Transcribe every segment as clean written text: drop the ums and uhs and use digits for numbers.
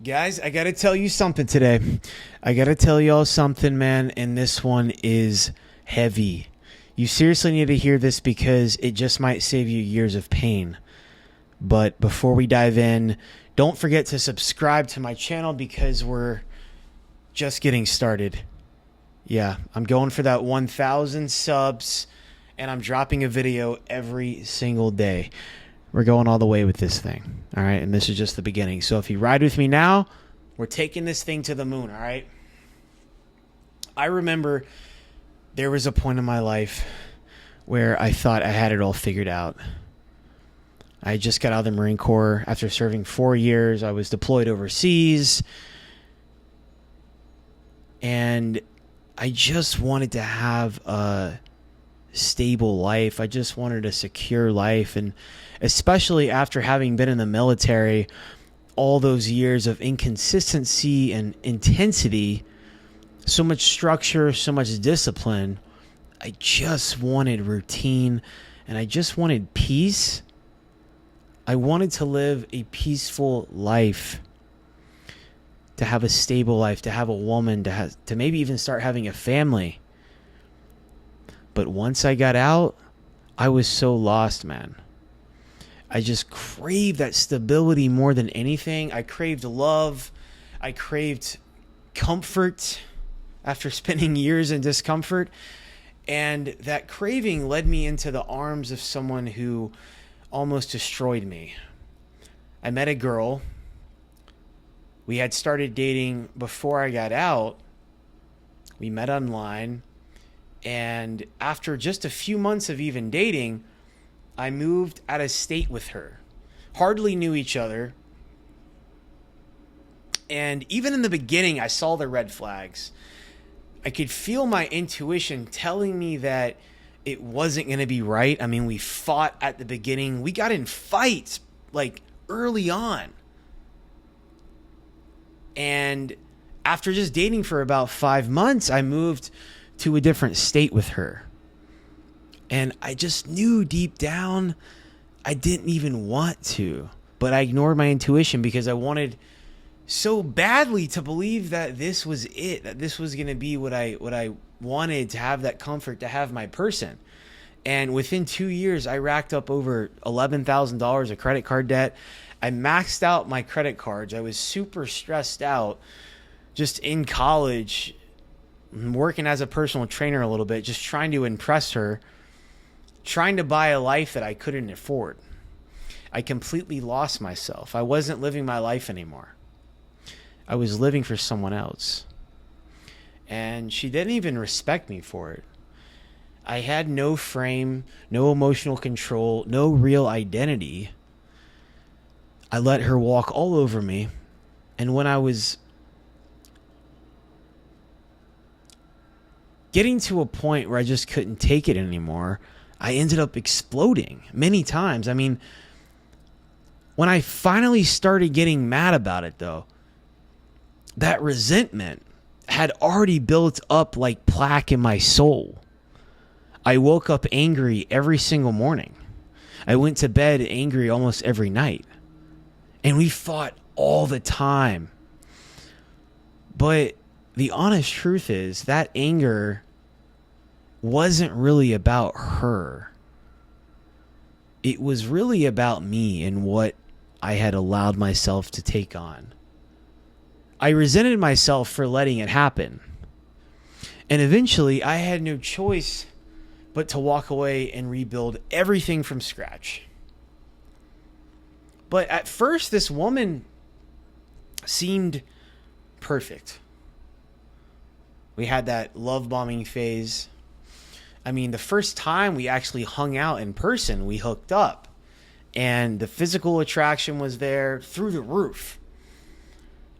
Guys, I got to tell you something today. I got to tell y'all something, man, and this one is heavy. You seriously need to hear this because it just might save you years of pain. But before we dive in, don't forget to subscribe to my channel because we're just getting started. Yeah, I'm going for that 1,000 subs, and I'm dropping a video every single day. We're going all the way with this thing, all right? And this is just the beginning. So if you ride with me now, we're taking this thing to the moon, all right? I remember there was a point in my life where I thought I had it all figured out. I just got out of the Marine Corps after serving 4 years. I was deployed overseas. And I just wanted to have a stable life. I just wanted a secure life. And especially after having been in the military, all those years of inconsistency and intensity, so much structure, so much discipline, I just wanted routine and I just wanted peace. I wanted to live a peaceful life, to have a stable life, to have a woman, to maybe even start having a family. But once I got out, I was so lost, man. I just craved that stability more than anything. I craved love. I craved comfort after spending years in discomfort. And that craving led me into the arms of someone who almost destroyed me. I met a girl. We had started dating before I got out. We met online. And after just a few months of even dating, I moved out of state with her. Hardly knew each other. And even in the beginning, I saw the red flags. I could feel my intuition telling me that it wasn't going to be right. I mean, we fought at the beginning. We got in fights like early on. And after just dating for about 5 months, I moved to a different state with her. And I just knew deep down I didn't even want to. But I ignored my intuition because I wanted so badly to believe that this was it, that this was going to be what I wanted, to have that comfort, to have my person. And within 2 years, I racked up over $11,000 of credit card debt. I maxed out my credit cards. I was super stressed out just in college, working as a personal trainer a little bit, just trying to impress her, trying to buy a life that I couldn't afford. I completely lost myself. I wasn't living my life anymore. I was living for someone else. And she didn't even respect me for it. I had no frame, no emotional control, no real identity. I let her walk all over me. And when I was getting to a point where I just couldn't take it anymore, I ended up exploding many times. I mean, when I finally started getting mad about it, though, that resentment had already built up like plaque in my soul. I woke up angry every single morning. I went to bed angry almost every night. And we fought all the time. But the honest truth is that anger wasn't really about her. It was really about me and what I had allowed myself to take on. I resented myself for letting it happen. And eventually I had no choice but to walk away and rebuild everything from scratch. But at first, this woman seemed perfect. We had that love bombing phase. I mean, the first time we actually hung out in person, we hooked up. And the physical attraction was there through the roof.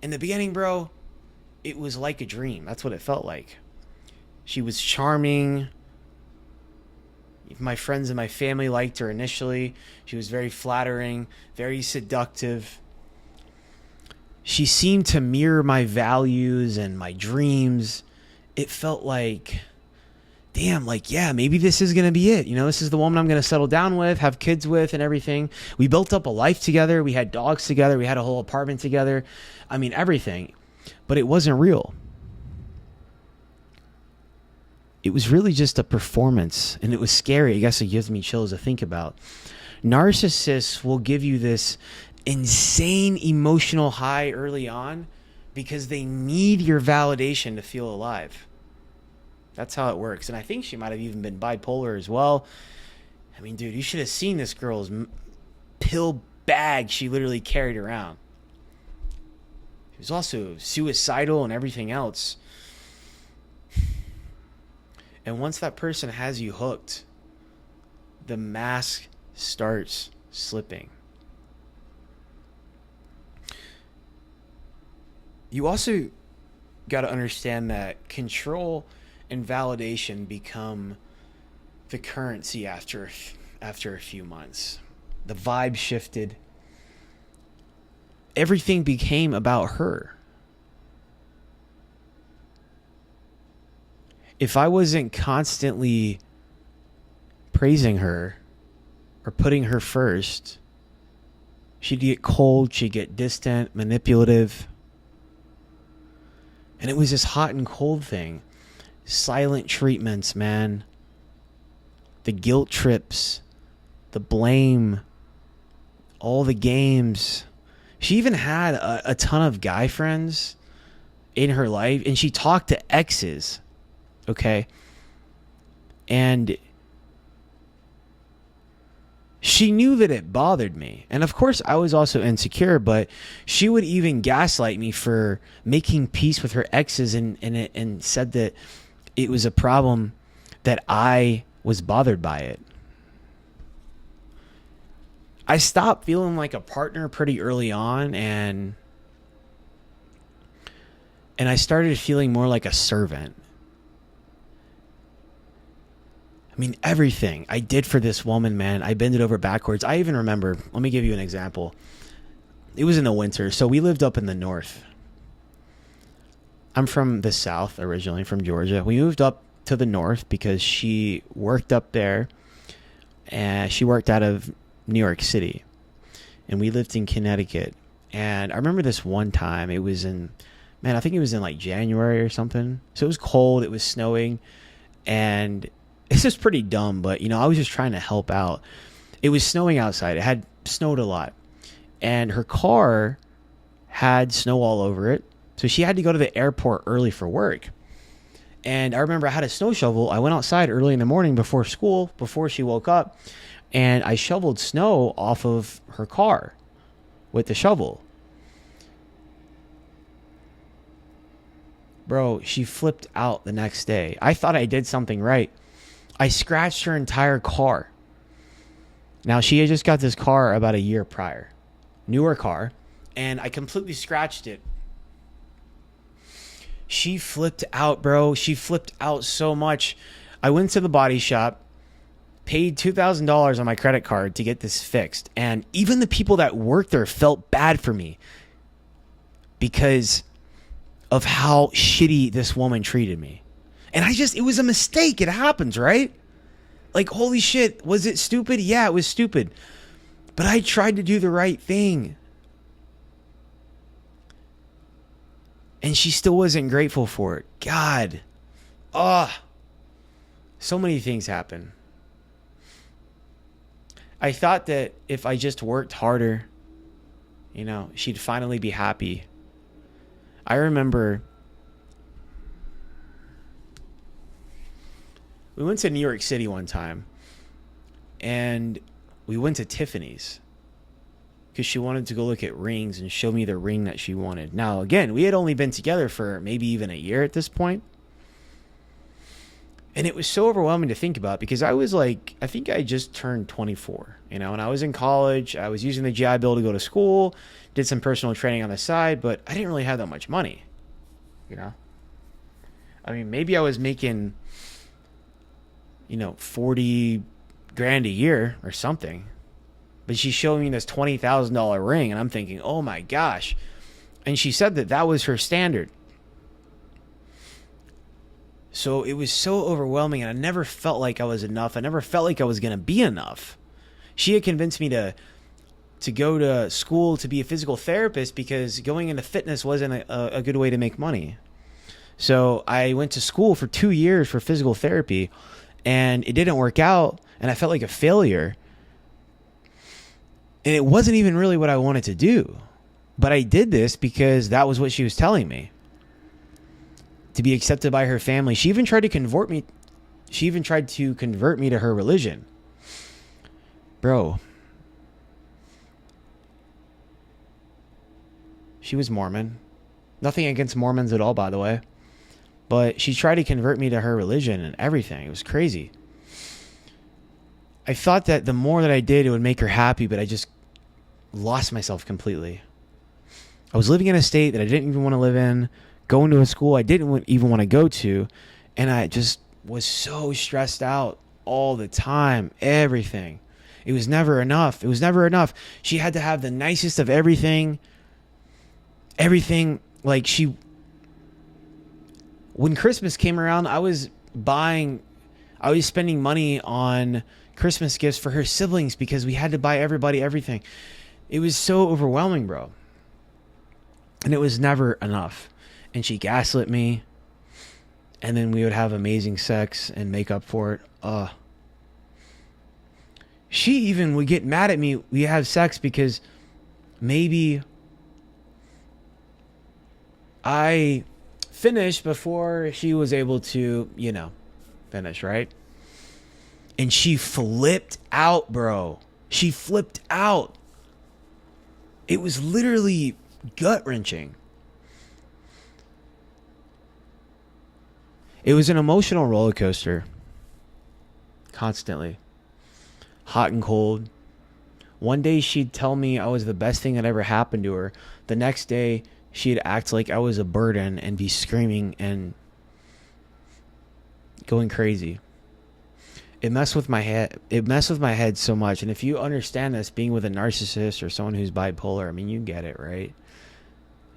In the beginning, bro, it was like a dream. That's what it felt like. She was charming. My friends and my family liked her initially. She was very flattering, very seductive. She seemed to mirror my values and my dreams. It felt like, damn, like, yeah, maybe this is going to be it. You know, this is the woman I'm going to settle down with, have kids with and everything. We built up a life together. We had dogs together. We had a whole apartment together. I mean, everything. But it wasn't real. It was really just a performance, and it was scary. I guess it gives me chills to think about. Narcissists will give you this insane emotional high early on because they need your validation to feel alive. That's how it works. And I think she might have even been bipolar as well. I mean, dude, you should have seen this girl's pill bag she literally carried around. She was also suicidal and everything else. And once that person has you hooked, the mask starts slipping. You also got to understand that control and validation become the currency after a few months. The vibe shifted. Everything became about her. If I wasn't constantly praising her or putting her first, she'd get cold, she'd get distant, manipulative. And it was this hot and cold thing. Silent treatments, man. The guilt trips, the blame, all the games. She even had a ton of guy friends in her life, and she talked to exes. Okay. And she knew that it bothered me. And of course, I was also insecure, but she would even gaslight me for making peace with her exes and said that it was a problem that I was bothered by it. I stopped feeling like a partner pretty early on, and I started feeling more like a servant. I mean, everything I did for this woman, man, I bent it over backwards. I even remember, let me give you an example. It was in the winter, so we lived up in the north. I'm from the south originally, from Georgia. We moved up to the north because she worked up there, and she worked out of New York City, and we lived in Connecticut. And I remember this one time, it was in, man, I think it was in like January or something. So it was cold, it was snowing, and it's just pretty dumb, but, you know, I was just trying to help out. It was snowing outside. It had snowed a lot. And her car had snow all over it. So she had to go to the airport early for work. And I remember I had a snow shovel. I went outside early in the morning before school, before she woke up, and I shoveled snow off of her car with the shovel. Bro, she flipped out the next day. I thought I did something right. I scratched her entire car. Now, she had just got this car about a year prior. Newer car. And I completely scratched it. She flipped out, bro. She flipped out so much. I went to the body shop, paid $2,000 on my credit card to get this fixed. And even the people that worked there felt bad for me because of how shitty this woman treated me. And it was a mistake. It happens, right? Like, holy shit, was it stupid? Yeah, it was stupid. But I tried to do the right thing. And she still wasn't grateful for it. God. So many things happen. I thought that if I just worked harder, you know, she'd finally be happy. I remember we went to New York City one time, and we went to Tiffany's because she wanted to go look at rings and show me the ring that she wanted. Now, again, we had only been together for maybe even a year at this point. And it was so overwhelming to think about because I was like, I think I just turned 24, you know, and I was in college. I was using the GI Bill to go to school, did some personal training on the side, but I didn't really have that much money, you know. I mean, maybe I was making, you know, 40 grand a year or something. But she showed me this $20,000 ring, and I'm thinking, oh my gosh. And she said that that was her standard. So it was so overwhelming, and I never felt like I was enough. I never felt like I was going to be enough. She had convinced me to go to school to be a physical therapist because going into fitness wasn't a good way to make money. So I went to school for 2 years for physical therapy, and it didn't work out, and I felt like a failure. And it wasn't even really what I wanted to do. But I did this because that was what she was telling me. To be accepted by her family. She even tried to convert me to her religion. Bro. She was Mormon. Nothing against Mormons at all, by the way. But she tried to convert me to her religion and everything. It was crazy. I thought that the more that I did, it would make her happy, but I just lost myself completely. I was living in a state that I didn't even want to live in, going to a school I didn't even want to go to, and I just was so stressed out all the time, everything. It was never enough. It was never enough. She had to have the nicest of everything. Everything, like when Christmas came around, I was spending money on Christmas gifts for her siblings because we had to buy everybody everything. It was so overwhelming, bro. And it was never enough. And she gaslit me. And then we would have amazing sex and make up for it. She even would get mad at me. We have sex because maybe I finished before she was able to, finish, right? And she flipped out, bro. She flipped out. It was literally gut-wrenching. It was an emotional roller coaster. Constantly. Hot and cold. One day she'd tell me I was the best thing that ever happened to her. The next day she'd act like I was a burden and be screaming and going crazy. It messed with my head. It messed with my head so much. And if you understand this, being with a narcissist or someone who's bipolar, I mean, you get it, right?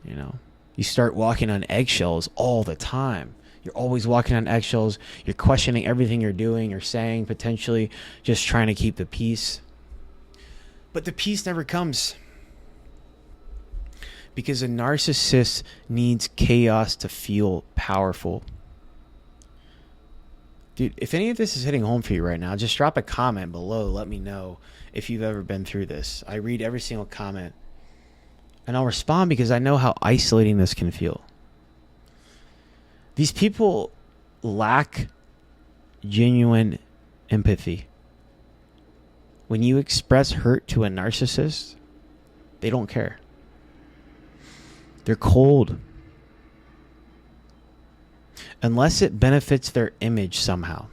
You start walking on eggshells all the time. You're always walking on eggshells. You're questioning everything you're doing or saying, potentially just trying to keep the peace. But the peace never comes. Because a narcissist needs chaos to feel powerful. Dude, if any of this is hitting home for you right now, just drop a comment below. Let me know if you've ever been through this. I read every single comment. And I'll respond because I know how isolating this can feel. These people lack genuine empathy. When you express hurt to a narcissist, they don't care. They're cold. Unless it benefits their image somehow.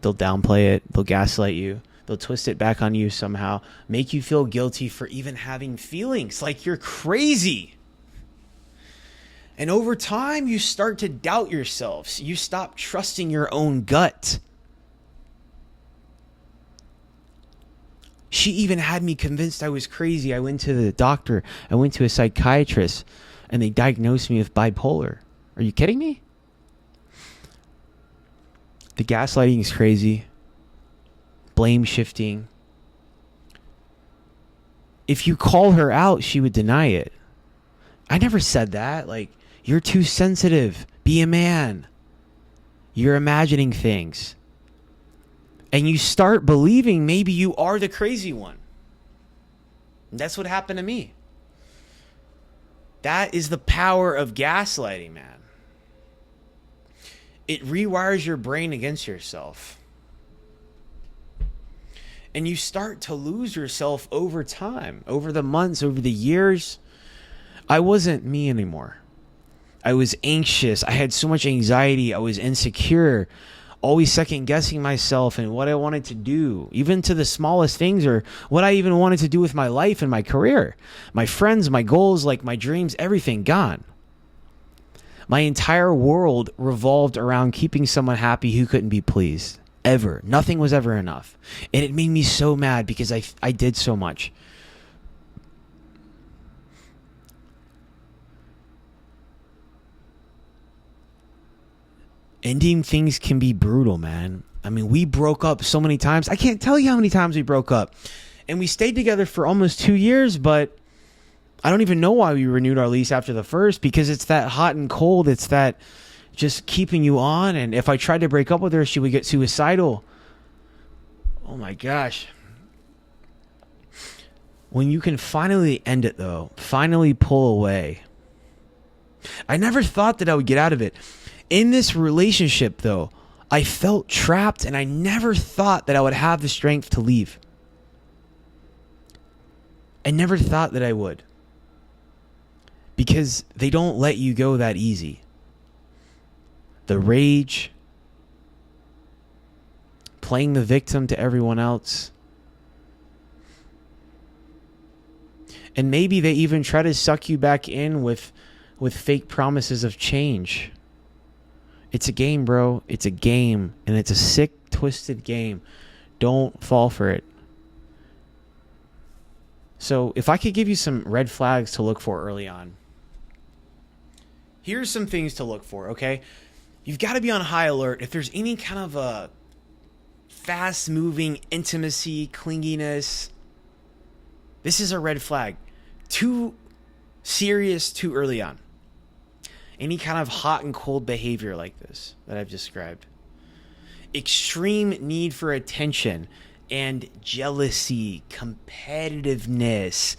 They'll downplay it. They'll gaslight you. They'll twist it back on you somehow. Make you feel guilty for even having feelings. Like you're crazy. And over time, you start to doubt yourselves. You stop trusting your own gut. She even had me convinced I was crazy. I went to the doctor. I went to a psychiatrist. And they diagnosed me with bipolar. Are you kidding me? The gaslighting is crazy. Blame shifting. If you call her out, she would deny it. I never said that. Like, you're too sensitive. Be a man. You're imagining things. And you start believing maybe you are the crazy one. And that's what happened to me. That is the power of gaslighting, man. It rewires your brain against yourself. And you start to lose yourself over time, over the months, over the years. I wasn't me anymore. I was anxious. I had so much anxiety. I was insecure. Always second guessing myself and what I wanted to do, even to the smallest things, or what I even wanted to do with my life and my career. My friends, my goals, like my dreams, everything gone. My entire world revolved around keeping someone happy who couldn't be pleased. Ever. Nothing was ever enough. And it made me so mad because I did so much. ending things can be brutal, man. I mean, we broke up so many times. I can't tell you how many times we broke up. And we stayed together for almost 2 years, but I don't even know why we renewed our lease after the first, because it's that hot and cold. It's that just keeping you on. And if I tried to break up with her, she would get suicidal. Oh my gosh. When you can finally end it, though, finally pull away. I never thought that I would get out of it. In this relationship, though, I felt trapped, and I never thought that I would have the strength to leave. I never thought that I would. Because they don't let you go that easy. The rage, playing the victim to everyone else. And maybe they even try to suck you back in with fake promises of change. It's a game, bro. It's a game. And it's a sick, twisted game. Don't fall for it. So if I could give you some red flags to look for early on. Here's some things to look for, okay? You've got to be on high alert. If there's any kind of a fast-moving intimacy, clinginess, this is a red flag. Too serious too early on. Any kind of hot and cold behavior like this that I've described. Extreme need for attention and jealousy, competitiveness.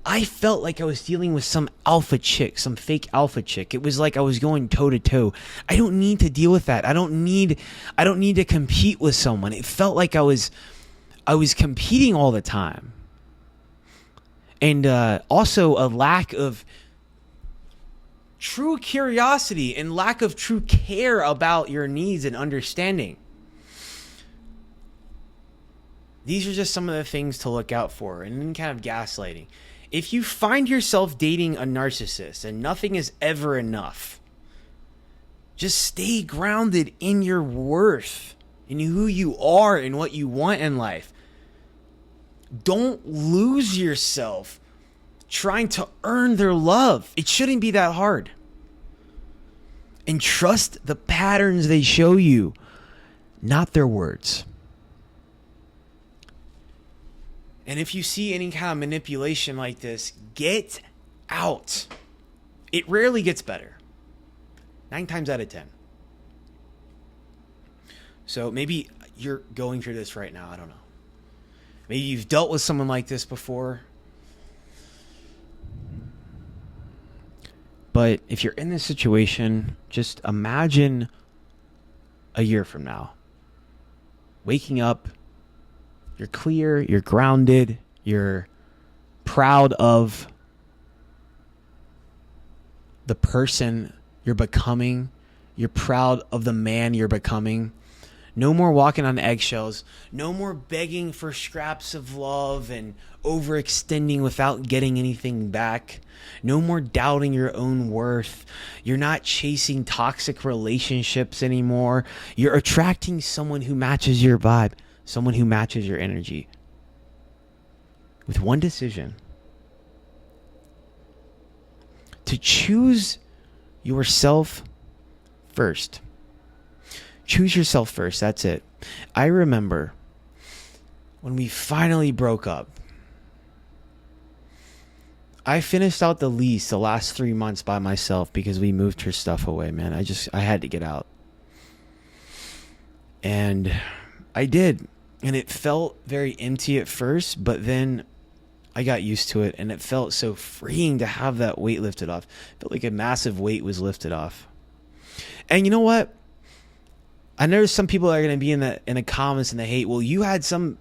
I felt like I was dealing with some alpha chick, some fake alpha chick. It was like I was going toe to toe. I don't need to deal with that. I don't need to compete with someone. It felt like I was competing all the time. And also a lack of true curiosity and lack of true care about your needs and understanding. These are just some of the things to look out for. And then kind of gaslighting. If you find yourself dating a narcissist and nothing is ever enough, just stay grounded in your worth, in who you are and what you want in life. Don't lose yourself trying to earn their love. It shouldn't be that hard. And trust the patterns they show you, not their words. And if you see any kind of manipulation like this, get out. It rarely gets better. 9 times out of 10. So maybe you're going through this right now. I don't know. Maybe you've dealt with someone like this before. But if you're in this situation, just imagine a year from now. Waking up. You're clear, you're grounded, you're proud of the person you're becoming, you're proud of the man you're becoming. No more walking on eggshells, no more begging for scraps of love and overextending without getting anything back. No more doubting your own worth. You're not chasing toxic relationships anymore. You're attracting someone who matches your vibe. Someone who matches your energy. With one decision. To choose yourself first. Choose yourself first. That's it. I remember when we finally broke up. I finished out the lease the last 3 months by myself because we moved her stuff away, man. I had to get out. And I did. And it felt very empty at first, but then I got used to it, and it felt so freeing to have that weight lifted off. It felt like a massive weight was lifted off. And you know what? I know some people are going to be in the comments and the hate. Well, you had some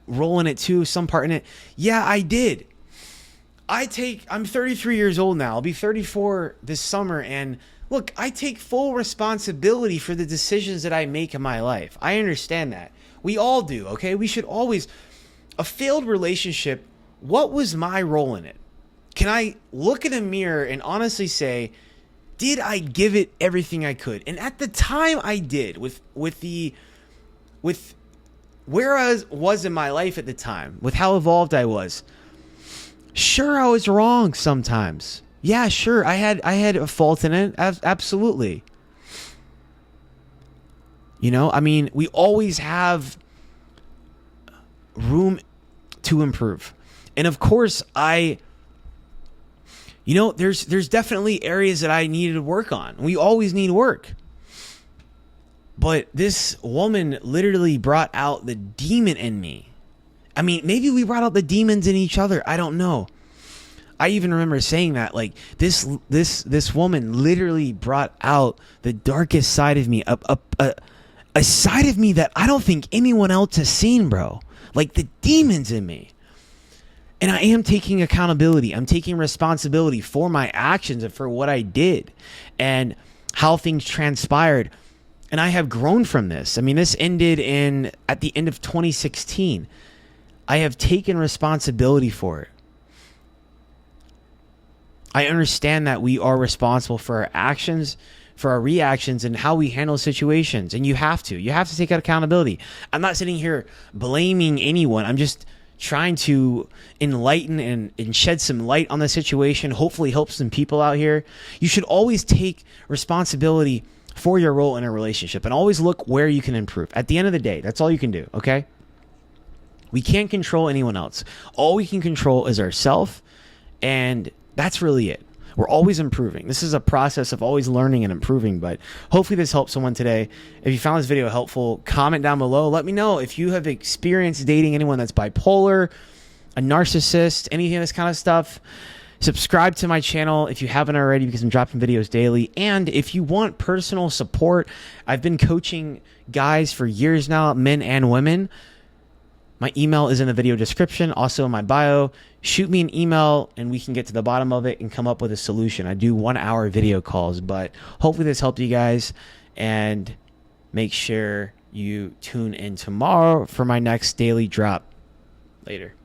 role in it too, some part in it. Yeah, I did. I'm 33 years old now. I'll be 34 this summer, and look, I take full responsibility for the decisions that I make in my life. I understand that. We all do, okay? We should always... A failed relationship, what was my role in it? Can I look in a mirror and honestly say, did I give it everything I could? And at the time I did, with where I was in my life at the time, with how evolved I was. Sure, I was wrong sometimes. Yeah, sure, I had a fault in it, absolutely. You know, I mean, we always have room to improve. And of course, there's definitely areas that I needed to work on. We always need work. But this woman literally brought out the demon in me. I mean, maybe we brought out the demons in each other. I don't know. I even remember saying that, like, this woman literally brought out the darkest side of me, a side of me that I don't think anyone else has seen, bro. Like, the demons in me. And I am taking accountability. I'm taking responsibility for my actions and for what I did and how things transpired. And I have grown from this. I mean, this ended at the end of 2016. I have taken responsibility for it. I understand that we are responsible for our actions, for our reactions, and how we handle situations. And you have to take accountability. I'm not sitting here blaming anyone. I'm just trying to enlighten and shed some light on the situation, hopefully help some people out here. You should always take responsibility for your role in a relationship and always look where you can improve. At the end of the day, that's all you can do, okay? We can't control anyone else. All we can control is ourselves, and that's really it. We're always improving. This is a process of always learning and improving, but hopefully this helps someone today. If you found this video helpful, comment down below. Let me know if you have experienced dating anyone that's bipolar, a narcissist, anything of this kind of stuff. Subscribe to my channel if you haven't already, because I'm dropping videos daily. And if you want personal support, I've been coaching guys for years now, men and women. My email is in the video description, also in my bio. Shoot me an email and we can get to the bottom of it and come up with a solution. I do 1-hour video calls, but hopefully this helped you guys. And make sure you tune in tomorrow for my next daily drop. Later.